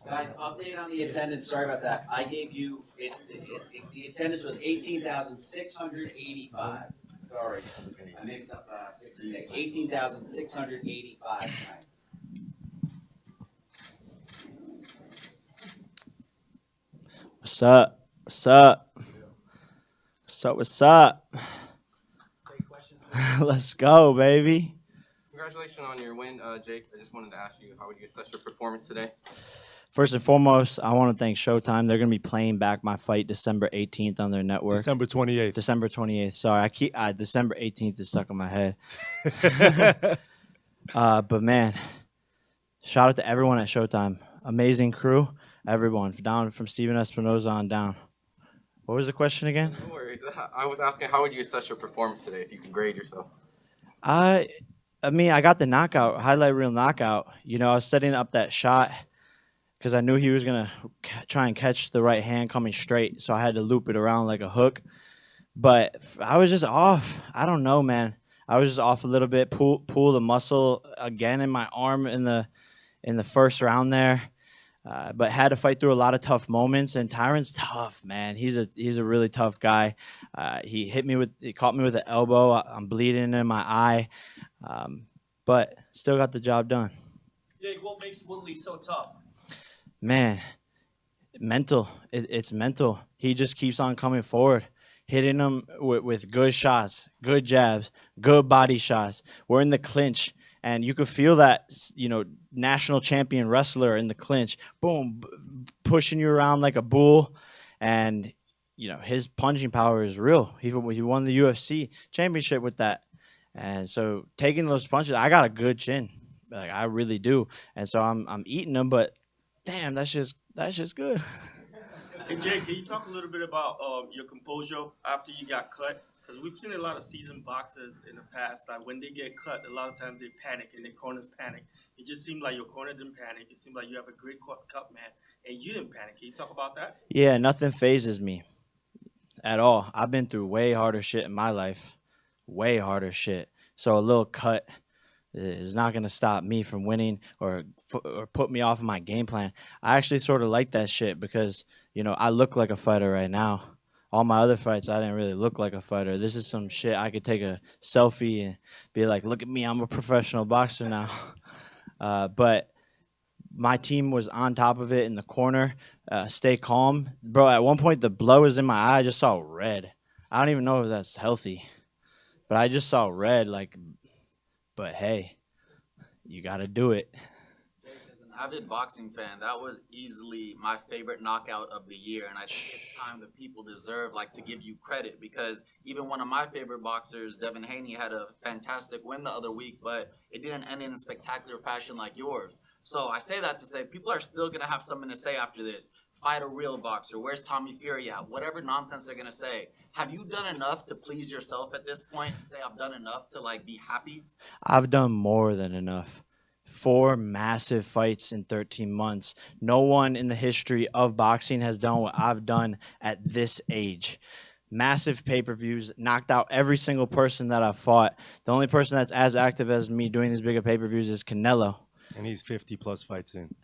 Guys, update on the attendance. Sorry about that. I gave you the attendance was 18,685. Sorry, I mixed up 18,685 tonight. What's up? What's up? What's up? What's up? Let's go, baby. Congratulations on your win, Jake. I just wanted to ask you, how would you assess your performance today? First and foremost, I want to thank Showtime. They're going to be playing back my fight December 18th on their network. December 28th. December 28th. Sorry, December 18th is stuck in my head. But man, shout out to everyone at Showtime. Amazing crew. Everyone down from Steven Espinoza on down. What was the question again? No worries. I was asking, how would you assess your performance today if you could grade yourself? I mean, I got the knockout, highlight reel knockout. You know, I was setting up that shot because I knew he was going to try and catch the right hand coming straight, so I had to loop it around like a hook. But I was just off. I don't know, man. I was just off a little bit. Pull the muscle again in my arm in the first round there. But had to fight through a lot of tough moments. And Tyron's tough, man. He's a really tough guy. He caught me with an elbow. I'm bleeding in my eye, but still got the job done. Jake, what makes Woodley so tough? Man, mental. It's mental. He just keeps on coming forward, hitting them with good shots, good jabs, good body shots. We're in the clinch. And you could feel that, you know, national champion wrestler in the clinch, boom, pushing you around like a bull. And, you know, his punching power is real. He won the UFC championship with that. And so taking those punches, I got a good chin. Like, I really do. And so I'm eating them, but damn, that's just good. Hey, Jake, can you talk a little bit about your composure after you got cut? Because we've seen a lot of seasoned boxers in the past that when they get cut, a lot of times they panic and their corners panic. It just seemed like your corner didn't panic. It seemed like you have a great cut, man, and you didn't panic. Can you talk about that? Yeah, nothing phases me at all. I've been through way harder shit in my life, way harder shit. So a little cut is not going to stop me from winning or put me off of my game plan. I actually sort of like that shit because, you know, I look like a fighter right now. All my other fights, I didn't really look like a fighter. This is some shit I could take a selfie and be like, look at me, I'm a professional boxer now. But my team was on top of it in the corner. Stay calm. Bro, at one point, the blood was in my eye. I just saw red. I don't even know if that's healthy. But I just saw red, but hey, you got to do it. Avid boxing fan, that was easily my favorite knockout of the year, and I think it's time that people deserve to give you credit, because even one of my favorite boxers, Devin Haney, had a fantastic win the other week, but it didn't end in a spectacular fashion like yours. So I say that to say people are still going to have something to say after this. Fight a real boxer. Where's Tommy Fury at? Whatever nonsense they're going to say. Have you done enough to please yourself at this point and say I've done enough to be happy? I've done more than enough. 4 massive fights in 13 months. No one in the history of boxing has done what I've done at this age. Massive pay-per-views, knocked out every single person that I've fought. The only person that's as active as me doing these bigger pay-per-views is Canelo. And he's 50-plus fights in.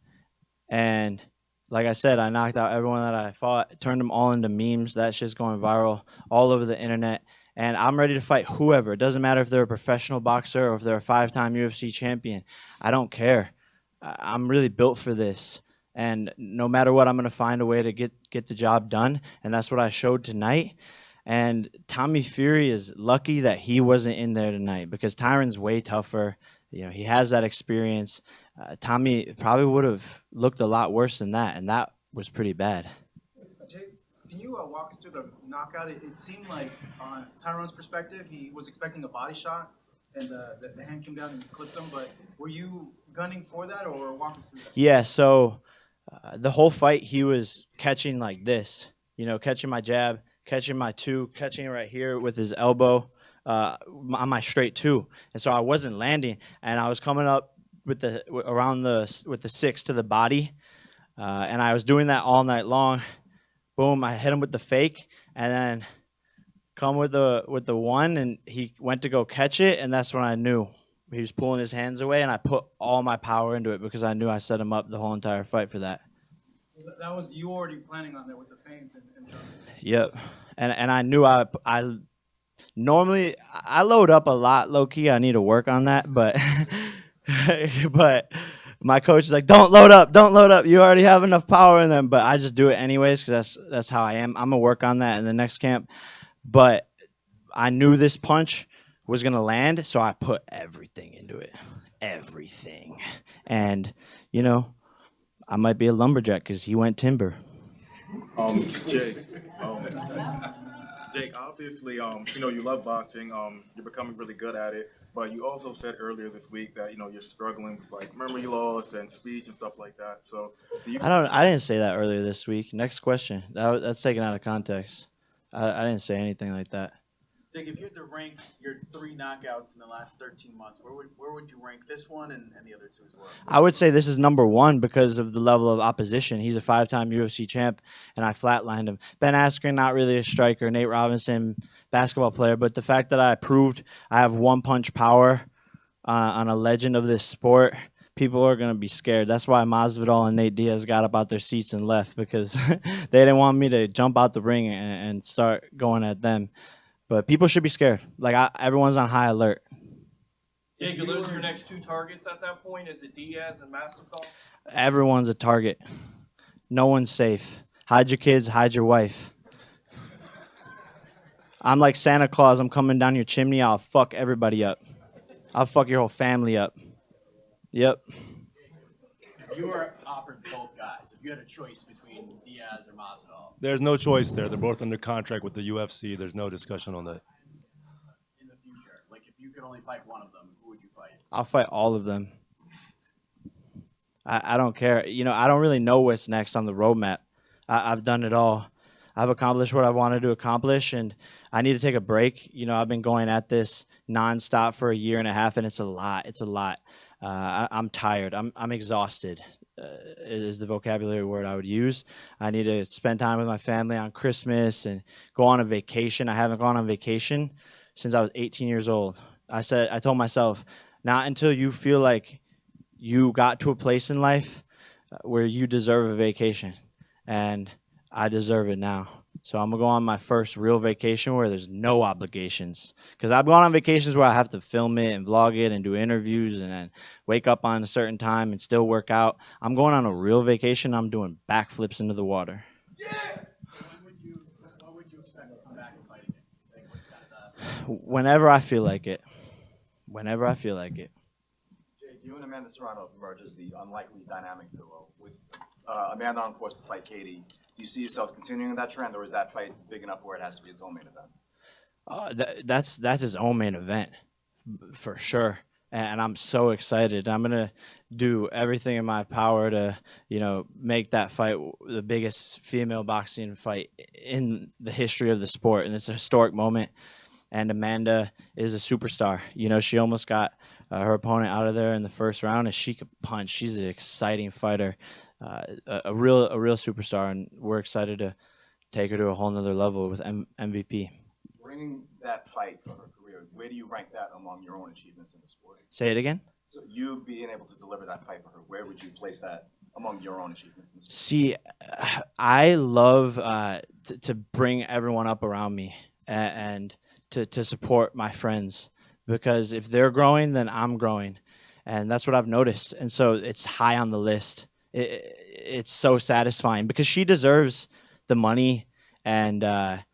And like I said, I knocked out everyone that I fought, turned them all into memes. That shit's going viral all over the internet. And I'm ready to fight whoever. It doesn't matter if they're a professional boxer or if they're a 5-time UFC champion. I don't care. I'm really built for this. And no matter what, I'm going to find a way to get the job done. And that's what I showed tonight. And Tommy Fury is lucky that he wasn't in there tonight, because Tyron's way tougher. You know, he has that experience. Tommy probably would have looked a lot worse than that, and that was pretty bad. Can you walk us through the knockout? It seemed like, on Tyron's perspective, he was expecting a body shot, and the hand came down and clipped him. But were you gunning for that, or walk us through that? Yeah, so the whole fight he was catching like this, you know, catching my jab, catching my two, catching right here with his elbow on my straight two. And so I wasn't landing, and I was coming up with the 6 to the body, and I was doing that all night long. boom, I hit him with the fake, and then come with the one, and he went to go catch it, and that's when I knew he was pulling his hands away, and I put all my power into it because I knew I set him up the whole entire fight for that. That was you already planning on that with the feints and jumping. Yep, and I knew I normally I load up a lot, low key. I need to work on that, but but my coach is like, don't load up. You already have enough power in them. But I just do it anyways because that's how I am. I'm gonna work on that in the next camp. But I knew this punch was gonna land, so I put everything into it, everything. And you know, I might be a lumberjack because he went timber. Jake, Jake, obviously, you love boxing. You're becoming really good at it. But you also said earlier this week that you're struggling with like memory loss and speech and stuff like that. So, I didn't say that earlier this week. Next question. That's taken out of context. I didn't say anything like that. Jake, if you had to rank your 3 knockouts in the last 13 months, where would you rank this one and the other 2 as well? I would say this is number 1 because of the level of opposition. He's a 5-time UFC champ, and I flatlined him. Ben Askren, not really a striker. Nate Robinson, basketball player. But the fact that I proved I have one-punch power on a legend of this sport, people are going to be scared. That's why Masvidal and Nate Diaz got up out their seats and left because they didn't want me to jump out the ring and start going at them. But people should be scared. Everyone's on high alert. Jake, are those your next 2 targets at that point? Is it Diaz and Masvidal? Everyone's a target. No one's safe. Hide your kids, hide your wife. I'm like Santa Claus. I'm coming down your chimney. I'll fuck everybody up. I'll fuck your whole family up. Yep. If you were offered both guys, if you had a choice between Diaz or Masvidal, There's no choice there. They're both under contract with the UFC. There's no discussion on that. in the future, like if you could only fight one of them, who would you fight? I'll fight all of them. I don't care. I don't really know what's next on the roadmap. I've done it all. I've accomplished what I wanted to accomplish, and I need to take a break. I've been going at this nonstop for a year and a half, and it's a lot. It's a lot. I'm tired. I'm exhausted. Is the vocabulary word I would use. I need to spend time with my family on Christmas and go on a vacation. I haven't gone on vacation since I was 18 years old. I told myself, not until you feel like you got to a place in life where you deserve a vacation. And I deserve it now. So I'm going to go on my first real vacation where there's no obligations. Because I've gone on vacations where I have to film it and vlog it and do interviews and then wake up on a certain time and still work out. I'm going on a real vacation. I'm doing backflips into the water. Yeah. When would you expect to come back and fight again? Like, what's kind of Whenever I feel like it. Whenever I feel like it. Jake, you and Amanda Serrano emerge as the unlikely dynamic duo, with Amanda on course to fight Katie. Do you see yourself continuing that trend, or is that fight big enough where it has to be its own main event? That's his own main event, for sure. And I'm so excited. I'm gonna do everything in my power to, make that fight the biggest female boxing fight in the history of the sport, and it's a historic moment. And Amanda is a superstar. She almost got her opponent out of there in the first round, and she could punch. She's an exciting fighter. A real superstar, and we're excited to take her to a whole nother level with MVP. Bringing that fight for her career, where do you rank that among your own achievements in the sport? Say it again? So you being able to deliver that fight for her, where would you place that among your own achievements in the sport? See, I love to bring everyone up around me and to support my friends, because if they're growing, then I'm growing. And that's what I've noticed. And so it's high on the list. It's so satisfying because she deserves the money and the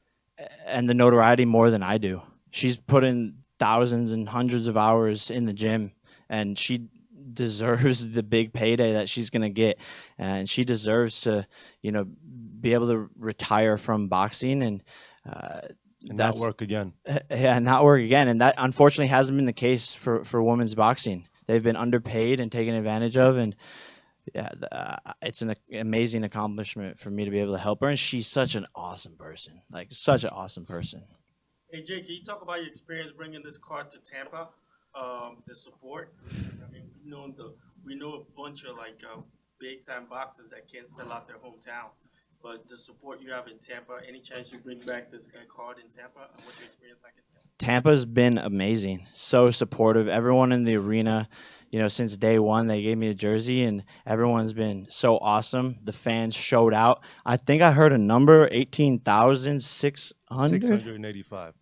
notoriety more than I do. She's put in thousands and hundreds of hours in the gym, and she deserves the big payday that she's going to get. And she deserves to, be able to retire from boxing and not work again. Yeah, not work again. And that unfortunately hasn't been the case for women's boxing. They've been underpaid and taken advantage of, and it's an amazing accomplishment for me to be able to help her. And she's such an awesome person, such an awesome person. Hey, Jake, can you talk about your experience bringing this card to Tampa, the support? I mean, we know a bunch of big-time boxers that can't sell out their hometown. but the support you have in Tampa, any chance you bring back this card in Tampa? What's your experience like in Tampa? Tampa's been amazing, so supportive. Everyone in the arena, since day one, they gave me a jersey, and everyone's been so awesome. The fans showed out. I think I heard a number, 18,600? 685.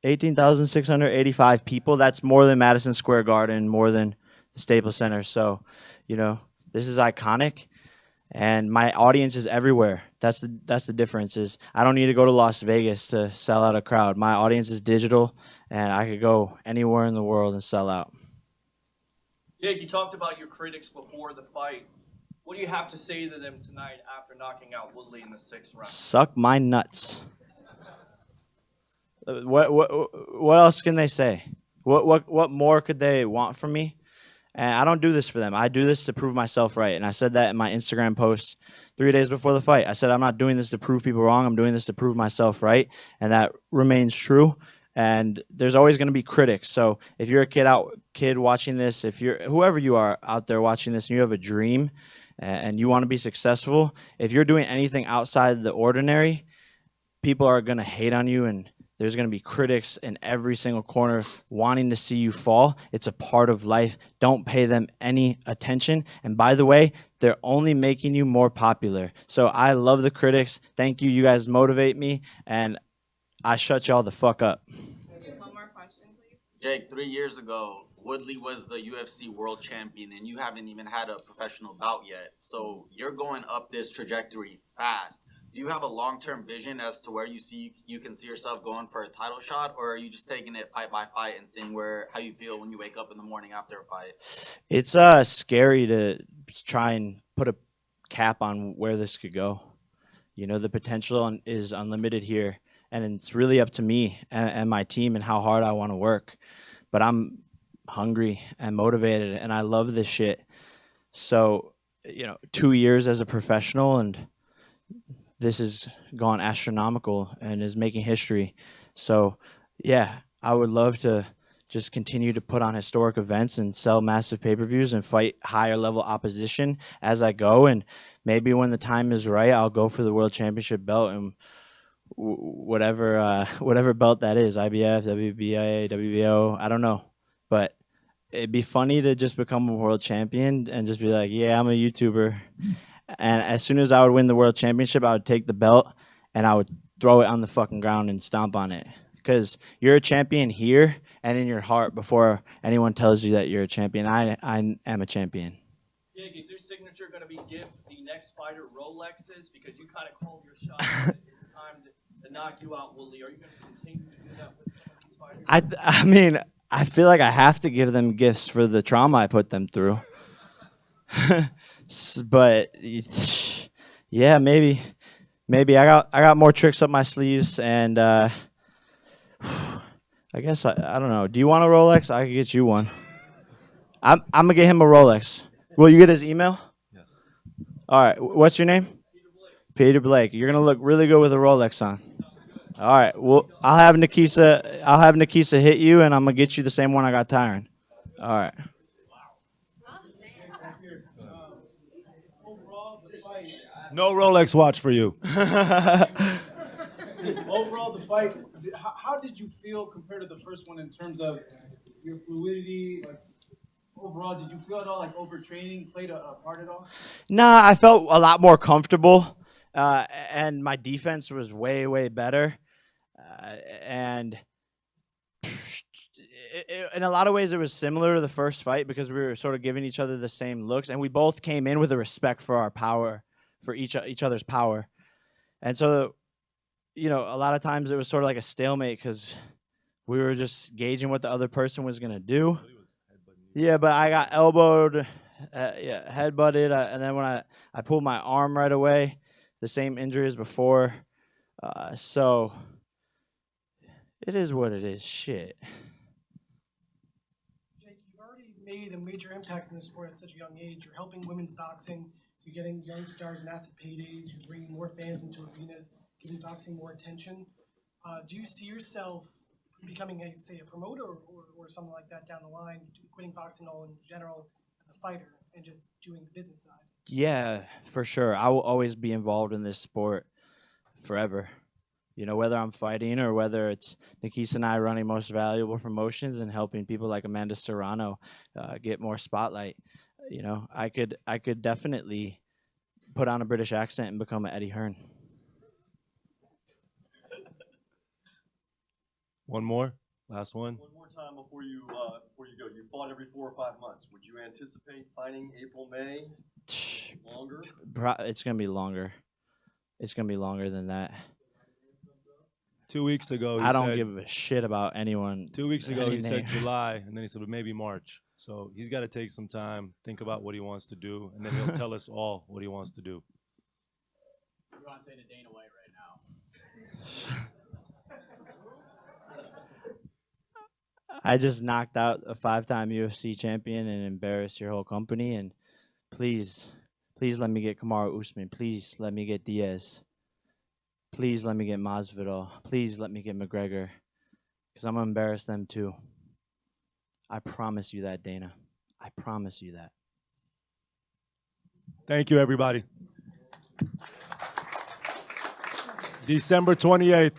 18,685 people. That's more than Madison Square Garden, more than the Staples Center. So, this is iconic. And my audience is everywhere. That's the difference. Is I don't need to go to Las Vegas to sell out a crowd. My audience is digital, and I could go anywhere in the world and sell out. Jake, you talked about your critics before the fight. What do you have to say to them tonight after knocking out Woodley in the 6th round? Suck my nuts. What else can they say? What more could they want from me? And I don't do this for them. I do this to prove myself right. And I said that in my Instagram post 3 days before the fight. I said, I'm not doing this to prove people wrong. I'm doing this to prove myself right. And that remains true. And there's always going to be critics. So if you're a kid watching this, if you're whoever you are out there watching this and you have a dream and you want to be successful, if you're doing anything outside the ordinary, people are going to hate on you, and there's going to be critics in every single corner wanting to see you fall. It's a part of life. Don't pay them any attention. And by the way, they're only making you more popular. So I love the critics. Thank you. You guys motivate me. And I shut y'all the fuck up. One more question, please. Jake, 3 years ago, Woodley was the UFC world champion, and you haven't even had a professional bout yet. So you're going up this trajectory fast. Do you have a long-term vision as to where you can see yourself going for a title shot, or are you just taking it fight by fight and seeing how you feel when you wake up in the morning after a fight? It's scary to try and put a cap on where this could go. The potential is unlimited here, and it's really up to me and my team and how hard I want to work. But I'm hungry and motivated, and I love this shit. So, 2 years as a professional, and this has gone astronomical and is making history. So, yeah, I would love to just continue to put on historic events and sell massive pay-per-views and fight higher-level opposition as I go. And maybe when the time is right, I'll go for the World Championship belt and whatever belt that is, IBF, WBA, WBO, I don't know. But it'd be funny to just become a world champion and just be like, yeah, I'm a YouTuber. And as soon as I would win the world championship, I would take the belt and I would throw it on the fucking ground and stomp on it. Because you're a champion here and in your heart before anyone tells you that you're a champion. I am a champion. Jake, is your signature going to be give the next fighter Rolexes? Because you kind of called your shot. It's time to knock you out, Woodley. Are you going to continue to do that with some of these fighters? I mean, I feel like I have to give them gifts for the trauma I put them through. But yeah, maybe I got more tricks up my sleeves, and I guess I don't know. Do you want a Rolex? I could get you one. I'm gonna get him a Rolex. Will you get his email? Yes. All right. What's your name? Peter Blake. You're gonna look really good with a Rolex on. All right. Well, I'll have Nikisa hit you, and I'm gonna get you the same one I got Tyron. All right. No Rolex watch for you. Overall, the fight, how did you feel compared to the first one in terms of your fluidity? Like, overall, did you feel at all like overtraining played a part at all? Nah, I felt a lot more comfortable, and my defense was way, way better. And in a lot of ways, it was similar to the first fight because we were sort of giving each other the same looks, and we both came in with a respect for our power, for each other's power. And so, a lot of times it was sort of like a stalemate because we were just gauging what the other person was going to do. Yeah, but I got elbowed, headbutted, and then when I pulled my arm right away, the same injury as before. So it is what it is. Shit. Jake, you've already made a major impact in the sport at such a young age. You're helping women's boxing. You're getting young stars massive paydays. You're bringing more fans into arenas, giving boxing more attention. Do you see yourself becoming, a promoter or something like that down the line, quitting boxing all in general as a fighter and just doing the business side? Yeah, for sure. I will always be involved in this sport forever. You know, whether I'm fighting or whether it's Nikisa and I running Most Valuable Promotions and helping people like Amanda Serrano get more spotlight. You know, I could definitely put on a British accent and become an Eddie Hearn. One more, last one. One more time before you go. You fought every 4 or 5 months. Would you anticipate fighting April, May? Longer? It's gonna be longer. It's gonna be longer than that. 2 weeks ago, he I don't said, give a shit about anyone. 2 weeks ago, any he said name. July, and then he said, well, maybe March. So he's got to take some time, think about what he wants to do, and then he'll tell us all what he wants to do. What do you want to say to Dana White right now? I just knocked out a 5-time UFC champion and embarrassed your whole company. And please let me get Kamaru Usman. Please let me get Diaz. Please let me get Masvidal. Please let me get McGregor, because I'm going to embarrass them too. I promise you that, Dana. I promise you that. Thank you, everybody. December 28th.